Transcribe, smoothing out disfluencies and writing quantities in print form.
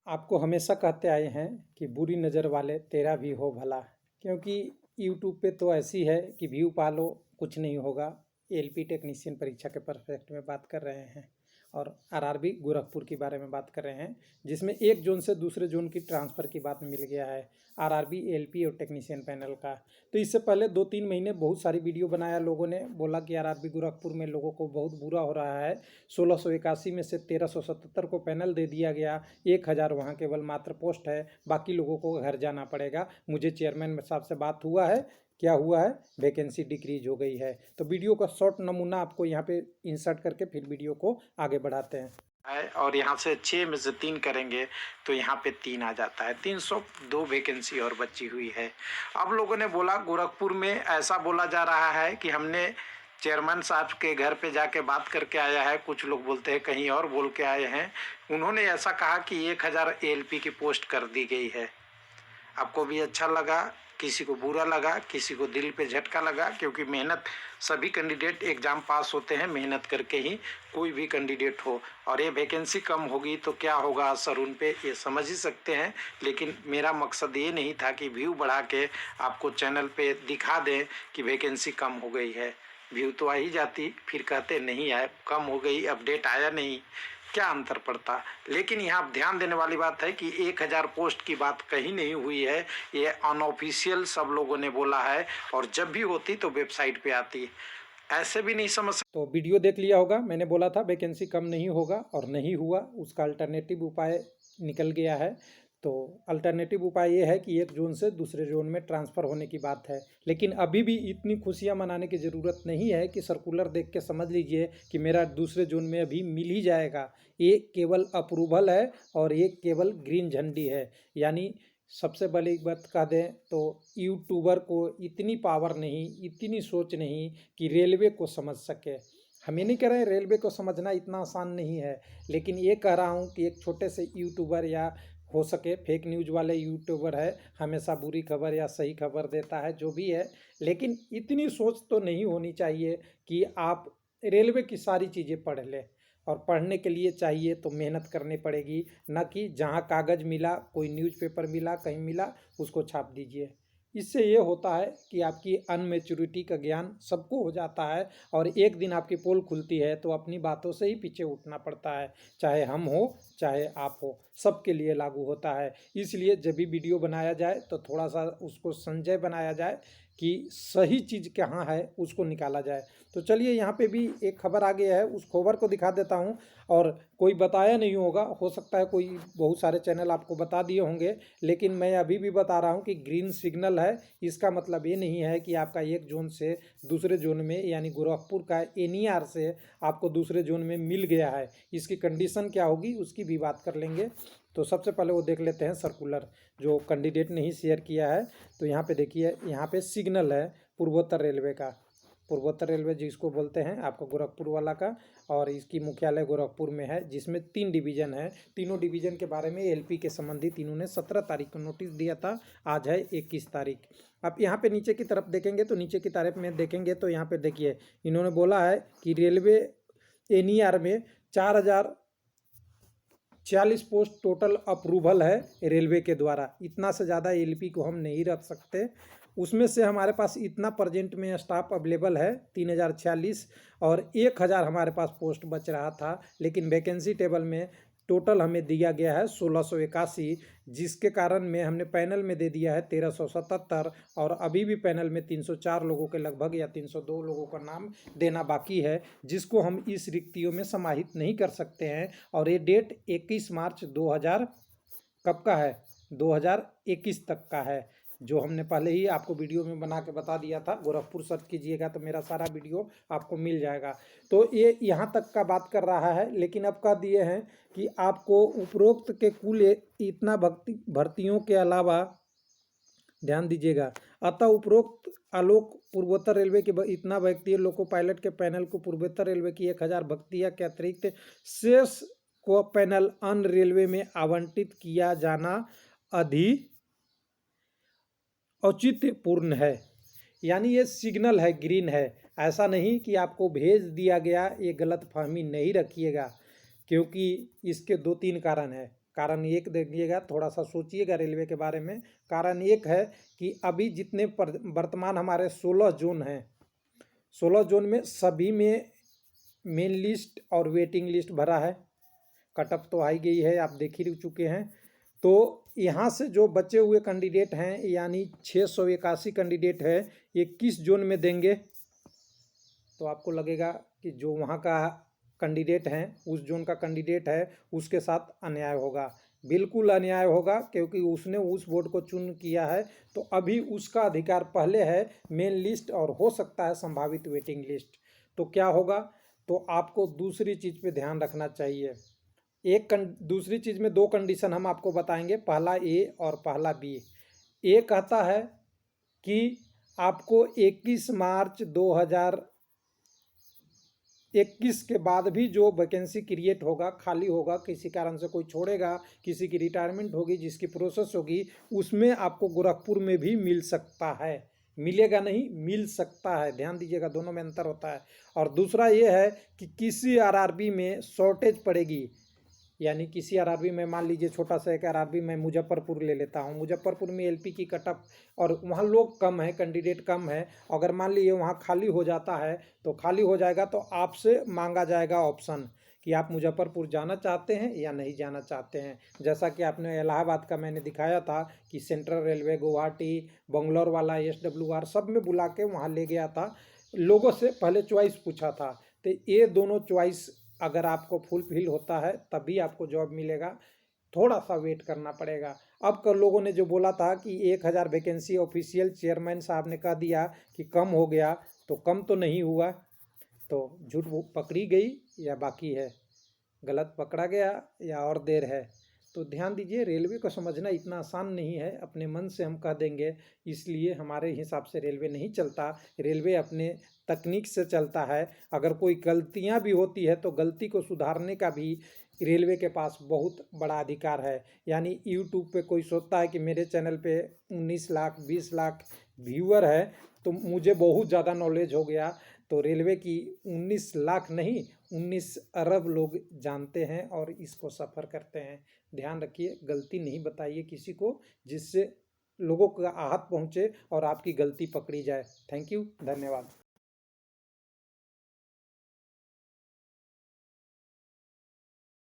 आपको हमेशा कहते आए हैं कि बुरी नज़र वाले तेरा भी हो भला। क्योंकि यूट्यूब पे तो ऐसी है कि व्यू पालो कुछ नहीं होगा। एलपी टेक्नीशियन परीक्षा के परफेक्ट में बात कर रहे हैं और आरआरबी गोरखपुर के बारे में बात कर रहे हैं, जिसमें एक जोन से दूसरे जोन की ट्रांसफ़र की बात मिल गया है आरआरबी एलपी और टेक्नीशियन पैनल का। तो इससे पहले 2-3 महीने बहुत सारी वीडियो बनाया, लोगों ने बोला कि आरआरबी गोरखपुर में लोगों को बहुत बुरा हो रहा है। 1681 में से 1377 को पैनल दे दिया गया, 1000 वहाँ केवल मात्र पोस्ट है, बाकी लोगों को घर जाना पड़ेगा। मुझे चेयरमैन साहब से बात हुआ है, क्या हुआ है, वैकेंसी डिक्रीज हो गई है। तो वीडियो का शॉर्ट नमूना आपको यहाँ पे इंसर्ट करके फिर वीडियो को आगे बढ़ाते हैं। और यहाँ से 6 में से 3 करेंगे तो यहाँ पे 3 आ जाता है। 302 वैकेंसी और बची हुई है। अब लोगों ने बोला, गोरखपुर में ऐसा बोला जा रहा है कि हमने चेयरमैन साहब के घर पे जाके बात करके आया है, कुछ लोग बोलते हैं कहीं और बोल के आए हैं। उन्होंने ऐसा कहा कि 1000 एएलपी की पोस्ट कर दी गई है। आपको भी अच्छा लगा, किसी को बुरा लगा, किसी को दिल पे झटका लगा, क्योंकि मेहनत सभी कैंडिडेट एग्ज़ाम पास होते हैं मेहनत करके ही, कोई भी कैंडिडेट हो। और ये वैकेंसी कम होगी तो क्या होगा असर उन पे, ये समझ ही सकते हैं। लेकिन मेरा मकसद ये नहीं था कि व्यू बढ़ा के आपको चैनल पे दिखा दें कि वैकेंसी कम हो गई है। व्यू तो आ ही जाती, फिर कहते नहीं आए, कम हो गई, अपडेट आया नहीं, क्या अंतर पड़ता। लेकिन यहाँ ध्यान देने वाली बात है कि 1000 पोस्ट की बात कहीं नहीं हुई है, ये अनऑफिशियल सब लोगों ने बोला है, और जब भी होती तो वेबसाइट पे आती, ऐसे भी नहीं समझ। तो वीडियो देख लिया होगा, मैंने बोला था वैकेंसी कम नहीं होगा और नहीं हुआ, उसका अल्टरनेटिव उपाय निकल गया है। तो अल्टरनेटिव उपाय ये है कि एक जोन से दूसरे जोन में ट्रांसफ़र होने की बात है। लेकिन अभी भी इतनी खुशियां मनाने की ज़रूरत नहीं है कि सर्कुलर देख के समझ लीजिए कि मेरा दूसरे जोन में अभी मिल ही जाएगा। ये केवल अप्रूवल है और ये केवल ग्रीन झंडी है। यानी सबसे बड़ी बात कह दें तो यूट्यूबर को इतनी पावर नहीं, इतनी सोच नहीं कि रेलवे को समझ सके। हम ये नहीं कह रहे हैं रेलवे को समझना इतना आसान नहीं है, लेकिन ये कह रहा हूँ कि एक छोटे से यूट्यूबर, या हो सके फेक न्यूज़ वाले यूट्यूबर है, हमेशा बुरी खबर या सही खबर देता है, जो भी है, लेकिन इतनी सोच तो नहीं होनी चाहिए कि आप रेलवे की सारी चीज़ें पढ़ लें। और पढ़ने के लिए चाहिए तो मेहनत करनी पड़ेगी, न कि जहाँ कागज़ मिला, कोई न्यूज़पेपर मिला, कहीं मिला, उसको छाप दीजिए। इससे ये होता है कि आपकी अनमेच्योरिटी का ज्ञान सबको हो जाता है, और एक दिन आपकी पोल खुलती है तो अपनी बातों से ही पीछे उठना पड़ता है, चाहे हम हो चाहे आप हो, सबके लिए लागू होता है। इसलिए जब भी वीडियो बनाया जाए तो थोड़ा सा उसको संजय बनाया जाए कि सही चीज़ कहाँ है, उसको निकाला जाए। तो चलिए, यहाँ पे भी एक खबर आ गया है, उस खबर को दिखा देता हूँ। और कोई बताया नहीं होगा, हो सकता है कोई बहुत सारे चैनल आपको बता दिए होंगे, लेकिन मैं अभी भी बता रहा हूँ कि ग्रीन सिग्नल है। इसका मतलब ये नहीं है कि आपका एक जोन से दूसरे जोन में, यानी गोरखपुर का एनईआर से आपको दूसरे जोन में मिल गया है। इसकी कंडीशन क्या होगी उसकी भी बात कर लेंगे। तो सबसे पहले वो देख लेते हैं सर्कुलर जो कैंडिडेट ने ही शेयर किया है। तो यहाँ पे देखिए, यहाँ पे सिग्नल है पूर्वोत्तर रेलवे का, पूर्वोत्तर रेलवे जिसको बोलते हैं आपको गोरखपुर वाला का, और इसकी मुख्यालय गोरखपुर में है, जिसमें 3 डिवीज़न है। तीनों डिवीज़न के बारे में एलपी के संबंधित इन्होंने 17 तारीख को नोटिस दिया था, आज है 21 तारीख। अब यहाँ पे नीचे की तरफ देखेंगे तो नीचे की तरफ में देखेंगे तो यहाँ पे देखिए, इन्होंने बोला है कि रेलवे एनईआर में 4046 पोस्ट टोटल अप्रूवल है रेलवे के द्वारा। इतना से ज़्यादा एलपी को हम नहीं रख सकते। उसमें से हमारे पास इतना प्रेजेंट में स्टाफ अवेलेबल है 3046, और 1000 हमारे पास पोस्ट बच रहा था। लेकिन वैकेंसी टेबल में टोटल हमें दिया गया है 1681, जिसके कारण में हमने पैनल में दे दिया है 1377, और अभी भी पैनल में 304 लोगों के लगभग या 302 लोगों का नाम देना बाकी है, जिसको हम इस रिक्तियों में समाहित नहीं कर सकते हैं। और ये डेट 21 मार्च 2000 कब का है, 2021 तक का है, जो हमने पहले ही आपको वीडियो में बना के बता दिया था। गोरखपुर सर्च कीजिएगा तो मेरा सारा वीडियो आपको मिल जाएगा। तो ये यहाँ तक का बात कर रहा है, लेकिन अब कह दिए हैं कि आपको उपरोक्त के कुल इतना भर्तियों के अलावा, ध्यान दीजिएगा, अतः उपरोक्त आलोक पूर्वोत्तर रेलवे के इतना व्यक्ति लोको पायलट के पैनल को पूर्वोत्तर रेलवे की 1000 भर्तियाँ के अतिरिक्त शेष को पैनल अन्य रेलवे में आवंटित किया जाना औचित्यपूर्ण है। यानी ये सिग्नल है, ग्रीन है, ऐसा नहीं कि आपको भेज दिया गया, ये गलत फहमी नहीं रखिएगा, क्योंकि इसके 2-3 कारण है। कारण एक देखिएगा, थोड़ा सा सोचिएगा रेलवे के बारे में। कारण एक है कि अभी जितने वर्तमान हमारे 16 जोन हैं, 16 जोन में सभी में मेन लिस्ट और वेटिंग लिस्ट भरा है। कट ऑफ तो आई गई है, आप देख ही चुके हैं। तो यहाँ से जो बचे हुए कैंडिडेट हैं, यानी 681 कैंडिडेट है, ये किस जोन में देंगे? तो आपको लगेगा कि जो वहाँ का कैंडिडेट हैं, उस जोन का कैंडिडेट है, उसके साथ अन्याय होगा। बिल्कुल अन्याय होगा, क्योंकि उसने उस बोर्ड को चुन किया है, तो अभी उसका अधिकार पहले है मेन लिस्ट और हो सकता है संभावित वेटिंग लिस्ट। तो क्या होगा? तो आपको दूसरी चीज़ पे ध्यान रखना चाहिए। दूसरी चीज़ में 2 कंडीशन हम आपको बताएंगे, पहला ए और पहला बी। ए कहता है कि आपको 21 मार्च 2021 के बाद भी जो वैकेंसी क्रिएट होगा, खाली होगा, किसी कारण से कोई छोड़ेगा, किसी की रिटायरमेंट होगी, जिसकी प्रोसेस होगी, उसमें आपको गोरखपुर में भी मिल सकता है। मिलेगा नहीं, मिल सकता है, ध्यान दीजिएगा, दोनों में अंतर होता है। और दूसरा ये है कि किसी आरआरबी में शॉर्टेज पड़ेगी, यानी किसी आरआरबी में, मान लीजिए छोटा सा एक आरआरबी मैं मुजफ्फरपुर ले लेता हूँ, मुजफ्फरपुर में एलपी की कटअप और वहाँ लोग कम है, कैंडिडेट कम है, अगर मान लीजिए वहाँ खाली हो जाता है, तो खाली हो जाएगा तो आपसे मांगा जाएगा ऑप्शन कि आप मुजफ्फरपुर जाना चाहते हैं या नहीं जाना चाहते हैं। जैसा कि आपने इलाहाबाद का मैंने दिखाया था कि सेंट्रल रेलवे, गुवाहाटी, बंगलौर वाला SWR सब में बुला के वहाँ ले गया था, लोगों से पहले चॉइस पूछा था। तो ये दोनों चॉइस अगर आपको फुलफिल होता है तभी आपको जॉब मिलेगा, थोड़ा सा वेट करना पड़ेगा। अब कल लोगों ने जो बोला था कि 1000 वैकेंसी ऑफिशियल चेयरमैन साहब ने कह दिया कि कम हो गया, तो कम तो नहीं हुआ, तो झूठ पकड़ी गई या बाकी है, गलत पकड़ा गया या और देर है। तो ध्यान दीजिए, रेलवे को समझना इतना आसान नहीं है, अपने मन से हम कह देंगे इसलिए हमारे हिसाब से रेलवे नहीं चलता। रेलवे अपने तकनीक से चलता है। अगर कोई गलतियां भी होती है तो गलती को सुधारने का भी रेलवे के पास बहुत बड़ा अधिकार है। यानी यूट्यूब पे कोई सोचता है कि मेरे चैनल पे 19 लाख 20 लाख व्यूअर है तो मुझे बहुत ज़्यादा नॉलेज हो गया, तो रेलवे की 19 लाख नहीं 19 अरब लोग जानते हैं और इसको सफ़र करते हैं। ध्यान रखिए, गलती नहीं बताइए किसी को जिससे लोगों का आहत पहुँचे और आपकी गलती पकड़ी जाए। थैंक यू, धन्यवाद।